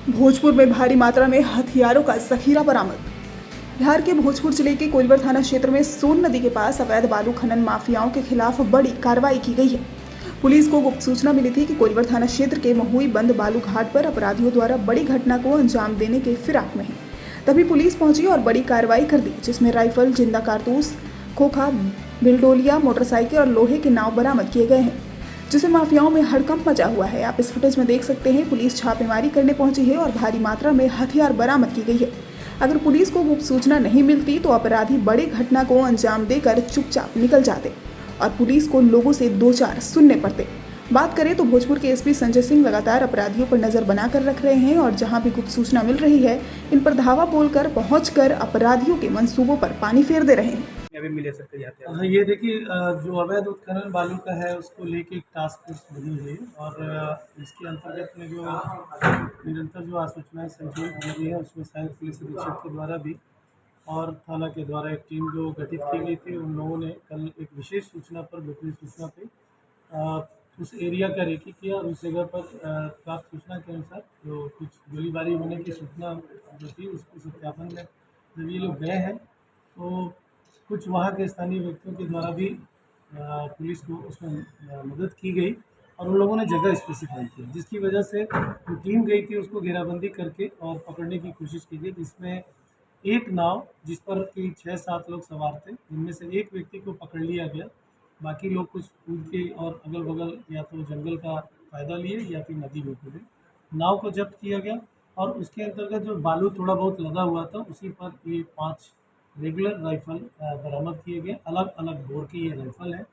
भोजपुर में भारी मात्रा में हथियारों का जखीरा बरामद। बिहार के भोजपुर जिले के कोइलवर थाना क्षेत्र में सोन नदी के पास अवैध बालू खनन माफियाओं के खिलाफ बड़ी कार्रवाई की गई है। पुलिस को गुप्त सूचना मिली थी कि कोइलवर थाना क्षेत्र के महुई बंद बालू घाट पर अपराधियों द्वारा बड़ी घटना को अंजाम देने के फिराक में है। तभी पुलिस पहुंची और बड़ी कार्रवाई कर दी, जिसमें राइफल, जिंदा कारतूस, खोखा, बिलडोलिया, मोटरसाइकिल और लोहे के नाव बरामद किए गए हैं, जिससे माफियाओं में हड़कंप मचा हुआ है। आप इस फुटेज में देख सकते हैं, पुलिस छापेमारी करने पहुंची है और भारी मात्रा में हथियार बरामद की गई है। अगर पुलिस को गुप्त सूचना नहीं मिलती तो अपराधी बड़ी घटना को अंजाम देकर चुपचाप निकल जाते और पुलिस को लोगों से दो चार सुनने पड़ते। बात करें तो भोजपुर के एसपी संजय सिंह लगातार अपराधियों पर नजर बनाकर रख रहे हैं और जहां भी गुप्त सूचना मिल रही है, इन पर धावा बोलकर पहुंचकर अपराधियों के मंसूबों पर पानी फेर दे रहे हैं। अभी मिले सकते जाते हैं। हाँ, ये देखिए, जो अवैध उत्खनन बालू का है उसको लेके एक टास्क फोर्स बनी हुई है और इसके अंतर्गत में जो निरंतर जो सूचनाएं संचालित हो रही है उसमें सहायक पुलिस अधीक्षक के द्वारा भी और थाना के द्वारा एक टीम जो गठित की गई थी, उन लोगों ने कल एक विशेष सूचना पर, गोपनीय सूचना पे उस एरिया का रेकी किया और उस जगह पर प्राप्त सूचना के अनुसार जो कुछ गोलीबारी होने की सूचना जो थी उसको सत्यापन में जब ये लोग गए हैं तो कुछ वहाँ के स्थानीय व्यक्तियों के द्वारा भी पुलिस को उसमें मदद की गई और उन लोगों ने जगह स्पेसिफाई की, जिसकी वजह से जो टीम गई थी उसको घेराबंदी करके और पकड़ने की कोशिश की गई, जिसमें एक नाव जिस पर कि 6-7 लोग सवार थे, जिनमें से एक व्यक्ति को पकड़ लिया गया। बाकी लोग कुछ कूद के और अगल बगल या तो जंगल का फ़ायदा लिए या फिर नदी में कूदे। नाव को जब्त किया गया और उसके अंतर्गत जो बालू थोड़ा बहुत लदा हुआ था उसी पर ये 5 रेगुलर राइफल बरामद किए गए। अलग अलग बोर की ये राइफल है,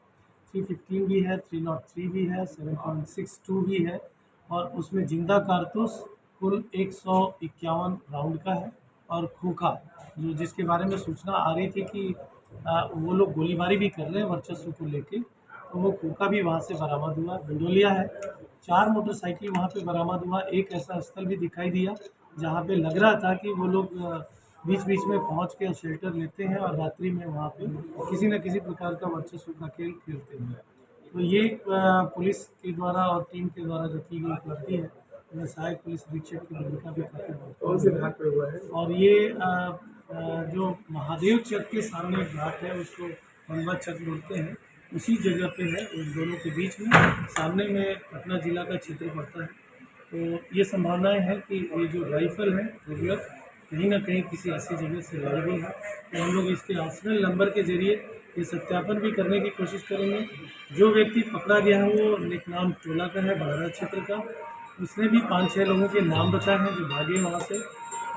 315 भी है, 303 भी है, 7.62 भी है और उसमें जिंदा कारतूस कुल 151 राउंड का है और खोखा जो जिसके बारे में सूचना आ रही थी कि वो लोग गोलीबारी भी कर रहे हैं वर्चस्व को लेके, तो वो खोखा भी वहाँ से बरामद हुआ। बिंडोलिया है, 4 मोटरसाइकिल वहाँ पे बरामद हुआ। एक ऐसा स्थल भी दिखाई दिया जहाँ पे लग रहा था कि वो लोग बीच बीच में पहुँच के शेल्टर लेते हैं और रात्रि में वहाँ पे किसी न किसी प्रकार का वर्चस्व का खेल खेलते हैं। तो ये पुलिस के द्वारा और टीम के द्वारा जो की गई उपलब्धि है, उसमें सहायक पुलिस अधीक्षक की भूमिका भी काफ़ी कौन से घाट पे हुआ है? और ये जो महादेव चक के सामने घाट है उसको बनवा चक बोलते हैं, उसी जगह पे है, उन दोनों के बीच में सामने में पटना जिला का क्षेत्र पड़ता है। तो ये संभावनाएं हैं कि ये जो राइफल है रेगुलर कहीं ना कहीं किसी ऐसी जगह से लाई गई है। तो हम लोग इसके आर्सेनल नंबर के जरिए ये सत्यापन भी करने की कोशिश करेंगे। जो व्यक्ति पकड़ा गया है वो एक नाम टोला का है, बड़ारा क्षेत्र का। उसने भी 5-6 लोगों के नाम बताए हैं जो भागे वहाँ से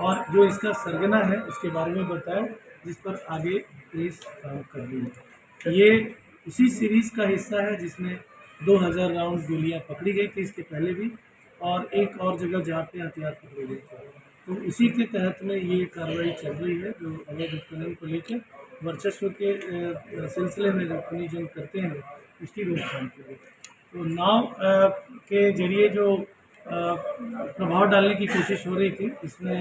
और जो इसका सरगना है उसके बारे में बताया, जिस पर आगे पुलिस काम कर रही है। ये उसी सीरीज़ का हिस्सा है जिसमें 2000 राउंड गोलियाँ पकड़ी गई थी इसके पहले भी और एक और जगह जहाँ पे हथियार पकड़े गए थे। तो उसी के तहत में ये कार्रवाई चल रही है जो अवैध उत्खनन को लेकर वर्चस्व के सिलसिले में जो खनिज जंग करते हैं उसकी रोकथाम के लिए। तो नाव के जरिए जो प्रभाव डालने की कोशिश हो रही थी, इसमें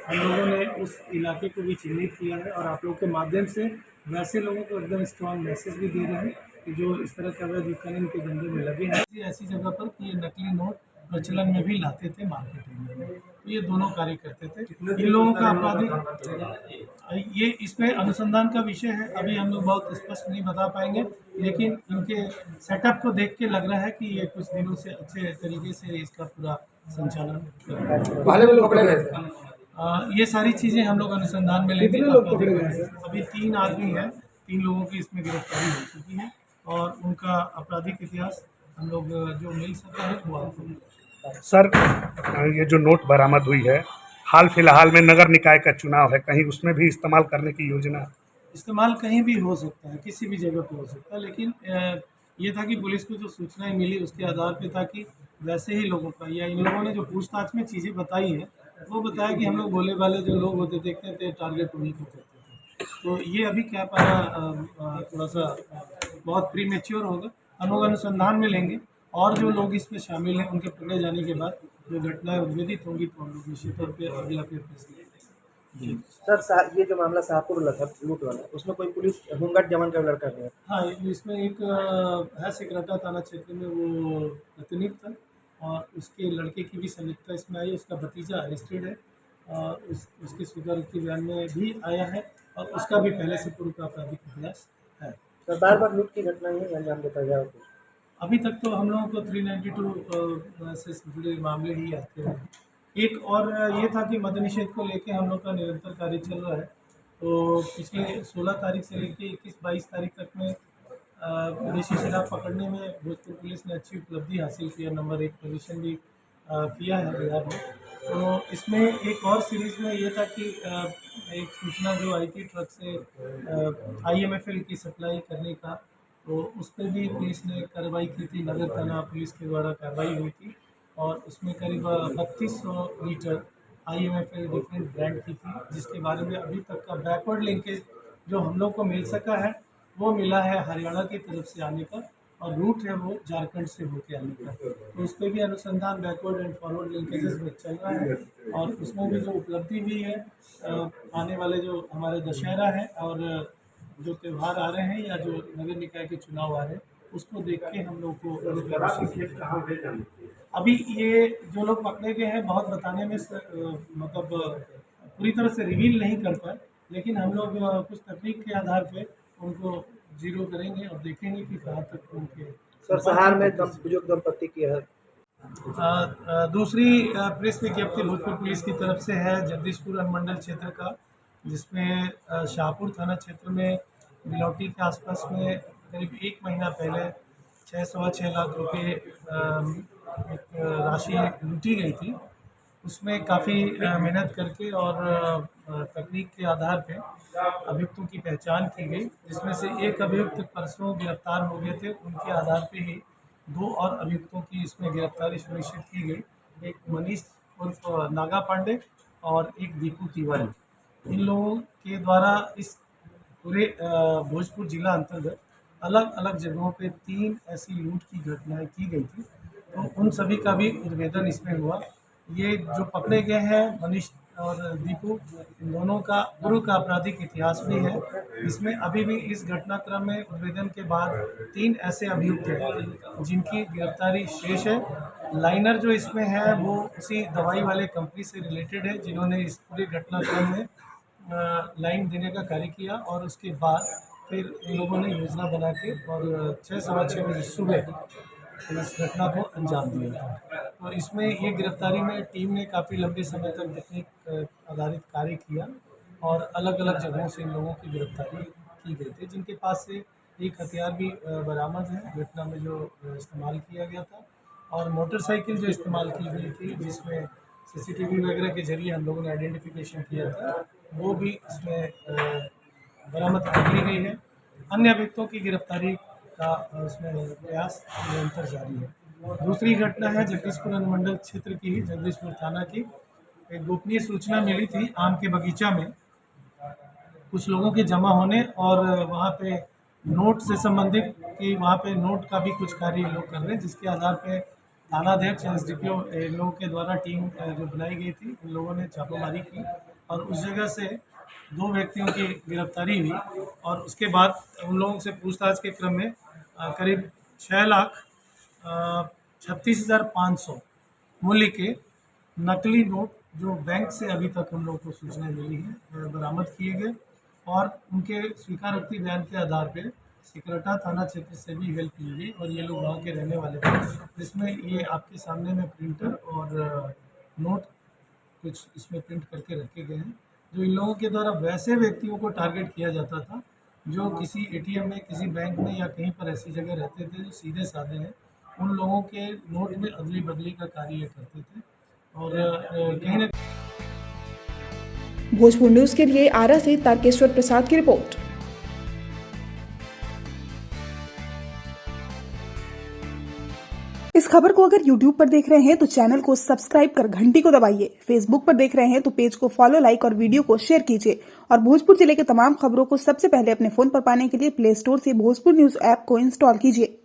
हम लोगों ने उस इलाके को भी चिन्हित किया है और आप लोगों के माध्यम से वैसे लोगों को एकदम स्ट्रॉन्ग मैसेज भी दे रहे हैं कि जो इस तरह के अवैध उत्खनन के धंधे में लगे हैं, ऐसी जगह पर कि ये नकली नोट प्रचलन में भी लाते थे मार्केट एरिया में। तो ये दोनों कार्य करते थे। इन लोगों का आपराधिक ये इसमें अनुसंधान का विषय है, अभी हम लोग बहुत स्पष्ट नहीं बता पाएंगे, लेकिन इनके सेटअप को देख के लग रहा है कि ये कुछ दिनों से अच्छे तरीके से इसका पूरा संचालन कर रहे हैं। पहले भी लोग पकड़े गए थे। ये सारी चीज़ें हम लोग अनुसंधान में लेंगे। कितने लोग पकड़े गए हैं? अभी 3 आदमी हैं, 3 लोगों की इसमें गिरफ्तारी हो चुकी है और उनका आपराधिक इतिहास हम लोग जो मिल सकता है वो आपको। सर, ये जो नोट बरामद हुई है, हाल फिलहाल में नगर निकाय का चुनाव है, कहीं उसमें भी इस्तेमाल करने की योजना? इस्तेमाल कहीं भी हो सकता है, किसी भी जगह पे हो सकता है, लेकिन ये था कि पुलिस को जो सूचनाएं मिली उसके आधार पे था कि वैसे ही लोगों का या इन लोगों ने जो पूछताछ में चीज़ें बताई है वो बताया कि हम लोग भोले भाले जो लोग होते देखते थे टारगेट उन्हीं को करते थे। तो ये अभी क्या पाया थोड़ा सा बहुत प्री मेच्योर होगा, हम लोग अनुसंधान में लेंगे और जो लोग इसमें शामिल हैं उनके पकड़े जाने के बाद जो घटनाएं उद्भेदित होंगी तो हम लोग निश्चित तौर पर अगला फैसला जी। सर, ये जो मामला शाहपुर लगा लूट वाला, उसमें कोई पुलिस होमगार्ड जवान का लड़का गया? हाँ, इसमें एक है सिकरटा थाना क्षेत्र में वो प्रतिनिधि था और उसके लड़के की भी संलिप्तता इसमें आई। उसका भतीजा अरेस्टेड है और उसके स्वीकारोक्ति बयान में भी आया है और उसका भी पहले से पूर्व का आपराधिक इतिहास है। सर बार बार लूट की घटनाएं ही अंजाम देता जाओ कुछ। अभी तक तो हम लोगों को 392 से जुड़े मामले ही आते हैं। एक और ये था कि मद्य निषेध को लेके हम लोग का निरंतर कार्य चल रहा है। तो पिछले 16 तारीख से लेके 21-22 तारीख तक में विदेशी शराब पकड़ने में भोजपुर पुलिस ने अच्छी उपलब्धि हासिल की है, नंबर 1 पोजीशन भी किया है बिहार में। तो इसमें एक और सीरीज़ में ये था कि एक सूचना जो आई थी ट्रक से IMFL की सप्लाई करने का, तो उस पर भी पुलिस ने कार्रवाई की थी। नगर थाना पुलिस के द्वारा कार्रवाई हुई थी और उसमें करीब 3200 लीटर IMFL डिफरेंट ब्रांड की थी, जिसके बारे में अभी तक का बैकवर्ड लिंकेज जो हम लोग को मिल सका है वो मिला है हरियाणा की तरफ से आने का और रूट है वो झारखंड से होके आने का। तो उस पर भी अनुसंधान बैकवर्ड एंड फॉरवर्ड लिंकेजेस में चल रहा है और उसमें भी जो उपलब्धि हुई है आने वाले जो हमारे दशहरा है और जो त्यौहार आ रहे हैं या जो नगर निकाय के चुनाव आ रहे हैं उसको देख के हम लोग को अभी ये जो लोग पकड़े गए हैं बहुत बताने में मतलब पूरी तरह से रिवील नहीं कर पाए, लेकिन हम लोग कुछ तकनीक के आधार पे उनको जीरो करेंगे और देखेंगे कि कहाँ तक उनके। सर सहार में बुजुर्ग दंपत्ति की है। दूसरी प्रेस विज्ञप्ति भोजपुर पुलिस की तरफ से है जगदीशपुर अनुमंडल क्षेत्र का, जिसमें शाहपुर थाना क्षेत्र में बिलौटी के आसपास में करीब 1 महीना पहले 6.25 लाख रुपए एक राशि लूटी गई थी। उसमें काफ़ी मेहनत करके और तकनीक के आधार पे अभियुक्तों की पहचान की गई, जिसमें से एक अभियुक्त परसों गिरफ्तार हो गए थे। उनके आधार पे ही 2 और अभियुक्तों की इसमें गिरफ्तारी सुनिश्चित की गई, एक मनीष उर्फ नागा पांडे और एक दीपू तिवारी। इन लोगों के द्वारा इस पूरे भोजपुर जिला अंतर्गत अलग अलग जगहों पे 3 ऐसी लूट की घटनाएं की गई थी, तो उन सभी का भी उद्भेदन इसमें हुआ। ये जो पकड़े गए हैं मनीष और दीपू, इन दोनों का पूर्व का आपराधिक इतिहास भी है। इसमें अभी भी इस घटनाक्रम में उद्भेदन के बाद 3 ऐसे अभियुक्त हैं जिनकी गिरफ्तारी शेष है। लाइनर जो इसमें है वो उसी दवाई वाले कंपनी से रिलेटेड है जिन्होंने इस पूरे घटनाक्रम में लाइन देने का कार्य किया और उसके बाद फिर इन लोगों ने योजना बना के और 6-6:15 बजे सुबह इस घटना को अंजाम दिया था। तो इसमें ये गिरफ्तारी में टीम ने काफ़ी लंबे समय तक तकनीक आधारित कार्य किया और अलग अलग जगहों से इन लोगों की गिरफ्तारी की गई थी, जिनके पास से एक हथियार भी बरामद है घटना में जो इस्तेमाल किया गया था, और मोटरसाइकिल जो इस्तेमाल की गई थी जिसमें CCTV वगैरह के जरिए हम लोगों ने आइडेंटिफिकेशन किया था, वो भी इसमें बरामद कर ली गई है। अन्य अभियुक्तों की गिरफ्तारी का उसमें प्रयास निरंतर जारी है। दूसरी घटना है जगदीशपुर अनुमंडल क्षेत्र की ही, जगदीशपुर थाना की। एक गोपनीय सूचना मिली थी आम के बगीचा में कुछ लोगों के जमा होने और वहाँ पे नोट से संबंधित कि वहाँ पे नोट का भी कुछ कार्य ये लोग कर रहे हैं, जिसके आधार पे थानाध्यक्ष SDPO इन लोगों के द्वारा टीम जो बनाई गई थी, इन लोगों ने छापेमारी की और उस जगह से 2 व्यक्तियों की गिरफ्तारी हुई और उसके बाद उन लोगों से पूछताछ के क्रम में करीब 6,36,500 मूल्य के नकली नोट जो बैंक से अभी तक हम लोगों को सूचनाएं मिली है बरामद किए गए और उनके स्वीकारोक्ति बयान के आधार पर सिकरटा थाना क्षेत्र से भी हेल्प ली गई और ये लोग वहाँ के रहने वाले थे, जिसमें ये आपके सामने में प्रिंटर और नोट कुछ इसमें प्रिंट करके रखे गए हैं। जो इन लोगों के द्वारा वैसे व्यक्तियों को टारगेट किया जाता था जो किसी ATM में, किसी बैंक में या कहीं पर ऐसी जगह रहते थे जो सीधे साधे हैं, उन लोगों के नोट में अदली बदली का कार्य करते थे और कहीं न भोजपुर न्यूज के लिए आरा से तारकेश्वर प्रसाद की रिपोर्ट। इस खबर को अगर YouTube पर देख रहे हैं तो चैनल को सब्सक्राइब कर घंटी को दबाइए। Facebook पर देख रहे हैं तो पेज को फॉलो, लाइक और वीडियो को शेयर कीजिए और भोजपुर जिले के तमाम खबरों को सबसे पहले अपने फोन पर पाने के लिए प्ले स्टोर से भोजपुर न्यूज ऐप को इंस्टॉल कीजिए।